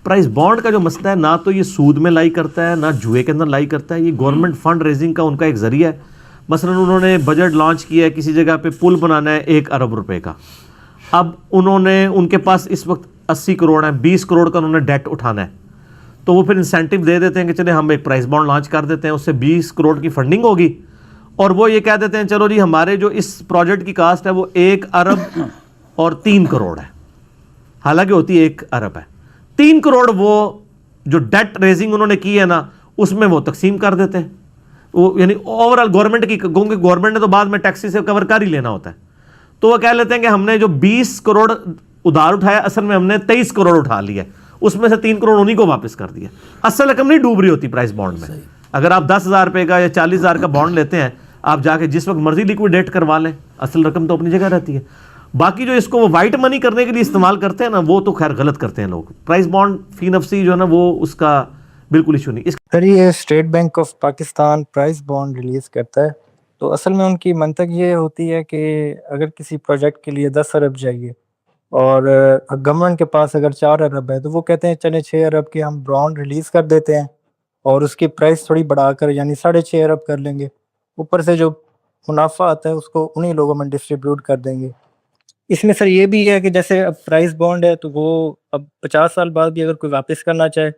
Prize bond کا جو مسئلہ ہے نہ تو یہ سود میں لائی کرتا ہے نہ جوئے کے اندر لائی کرتا ہے، یہ گورنمنٹ فنڈ ریزنگ کا ان کا ایک ذریعہ ہے. مثلا انہوں نے بجٹ لانچ کیا ہے کسی جگہ پہ پل بنانا ہے 1 ارب روپے کا، اب ان کے پاس اس وقت 80 کروڑ ہے، 20 کروڑ کا انہوں نے ڈیٹ اٹھانا ہے، تو وہ پھر انسینٹیو دے دیتے ہیں کہ چلے ہم ایک پرائز بانڈ لانچ کر دیتے ہیں، اس سے 20 کروڑ کی فنڈنگ ہوگی، اور وہ یہ کہہ دیتے ہیں چلو جی ہمارے جو اس پروجیکٹ کی کاسٹ ہے وہ 1 ارب اور 3 کروڑ ہے، حالانکہ ہوتی 1 ارب ہے. 3 کروڑ وہ جو ڈیٹ ریزنگ انہوں نے کی ہے نا اس میں وہ تقسیم کر دیتے ہیں، وہ یعنی اوور آل گورنمنٹ کی، کیونکہ گورنمنٹ نے تو بعد میں ٹیکسی سے کور کر ہی لینا ہوتا ہے، تو وہ کہہ لیتے ہیں کہ ہم نے جو 20 کروڑ ادھار اٹھایا اصل میں ہم نے 23 کروڑ اٹھا لیا، اس میں سے 3 کروڑ انہی کو واپس کر دیا. اصل رقم نہیں ڈوب رہی ہوتی پرائز بانڈ میں. اگر آپ 10,000 روپے کا یا 40,000 کا بانڈ لیتے ہیں، آپ جا کے جس وقت مرضی لیکویڈیٹ کروا لیں، اصل رقم تو اپنی جگہ رہتی ہے. باقی جو اس کو وہ وائٹ منی کرنے کے لیے استعمال کرتے ہیں نا وہ تو خیر غلط کرتے ہیں لوگ. پرائز بانڈ فی نفسی جو ہے نا وہ اس کا بالکل ایشو نہیں. سر یہ state bank of Pakistan prize bond release کرتا ہے، تو اصل میں ان کی منطق یہ ہوتی ہے کہ اگر کسی پروجیکٹ کے لیے 10 ارب چاہیے اور گورنمنٹ کے پاس اگر 4 ارب ہے تو وہ کہتے ہیں چلے 6 ارب کے ہم بانڈ ریلیز کر دیتے ہیں اور اس کی پرائس تھوڑی بڑھا کر یعنی 6.5 ارب کر لیں گے، اوپر سے جو منافع آتا ہے اس کو انہی لوگوں میں ڈسٹریبیوٹ کر دیں گے. اس میں سر یہ بھی ہے کہ جیسے اب پرائز بانڈ ہے تو وہ اب 50 سال بعد بھی اگر کوئی واپس کرنا چاہے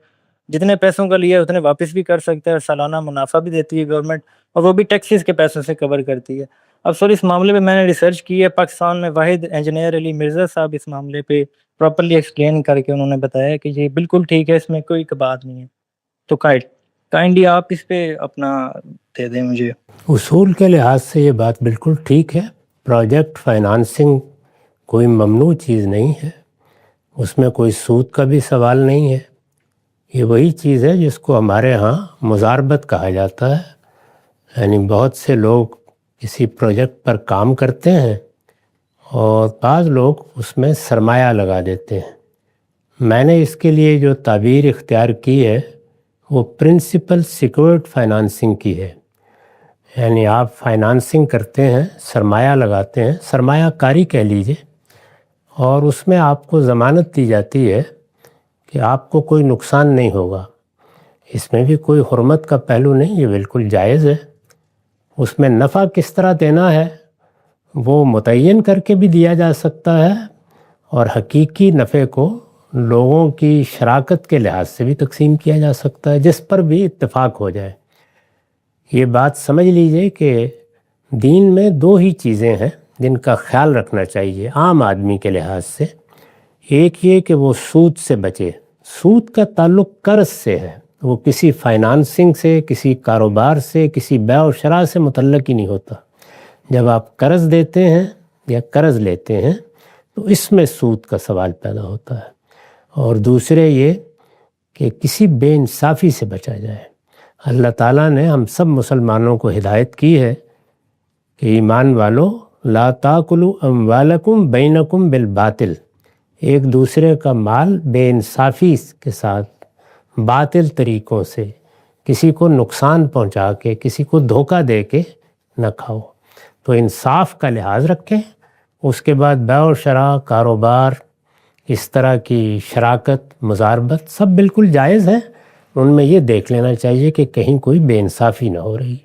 جتنے پیسوں کا لیا ہے اتنے واپس بھی کر سکتا ہے، اور سالانہ منافع بھی دیتی ہے گورنمنٹ، اور وہ بھی ٹیکسیز کے پیسوں سے کور کرتی ہے. اب سر اس معاملے میں نے ریسرچ کی ہے، پاکستان میں واحد انجینئر علی مرزا صاحب اس معاملے پہ پراپرلی ایکسپلین کر کے انہوں نے بتایا کہ یہ بالکل ٹھیک ہے، اس میں کوئی بات نہیں ہے. تو کائنڈلی آپ اس پہ اپنا دے دیں مجھے. اصول کے لحاظ سے یہ بات بالکل ٹھیک ہے. پروجیکٹ فائنانسنگ کوئی ممنوع چیز نہیں ہے، اس میں کوئی سود کا بھی سوال نہیں ہے. یہ وہی چیز ہے جس کو ہمارے ہاں مزاربت کہا جاتا ہے. یعنی بہت سے لوگ کسی پروجیکٹ پر کام کرتے ہیں اور بعض لوگ اس میں سرمایہ لگا دیتے ہیں. میں نے اس کے لیے جو تعبیر اختیار کی ہے وہ پرنسپل سیکیورڈ فائنانسنگ کی ہے. یعنی آپ فائنانسنگ کرتے ہیں، سرمایہ لگاتے ہیں، سرمایہ کاری کہہ لیجئے، اور اس میں آپ کو ضمانت دی جاتی ہے کہ آپ کو کوئی نقصان نہیں ہوگا. اس میں بھی کوئی حرمت کا پہلو نہیں، یہ بالکل جائز ہے. اس میں نفع کس طرح دینا ہے وہ متعین کر کے بھی دیا جا سکتا ہے، اور حقیقی نفع کو لوگوں کی شراکت کے لحاظ سے بھی تقسیم کیا جا سکتا ہے، جس پر بھی اتفاق ہو جائے. یہ بات سمجھ لیجئے کہ دین میں 2 ہی چیزیں ہیں جن کا خیال رکھنا چاہیے عام آدمی کے لحاظ سے. ایک یہ کہ وہ سود سے بچے. سود کا تعلق قرض سے ہے، وہ کسی فائنانسنگ سے، کسی کاروبار سے، کسی بیع و شراء سے متعلق ہی نہیں ہوتا. جب آپ قرض دیتے ہیں یا قرض لیتے ہیں تو اس میں سود کا سوال پیدا ہوتا ہے. اور دوسرے یہ کہ کسی بے انصافی سے بچا جائے. اللہ تعالیٰ نے ہم سب مسلمانوں کو ہدایت کی ہے کہ ایمان والو لا تاکلوا اموالکم بینکم بالباطل، ایک دوسرے کا مال بے انصافی کے ساتھ باطل طریقوں سے کسی کو نقصان پہنچا کے، کسی کو دھوکہ دے کے نہ کھاؤ. تو انصاف کا لحاظ رکھیں. اس کے بعد بیع و شراء، کاروبار، اس طرح کی شراکت، مزاربت سب بالکل جائز ہے. ان میں یہ دیکھ لینا چاہیے کہ کہیں کوئی بے انصافی نہ ہو رہی.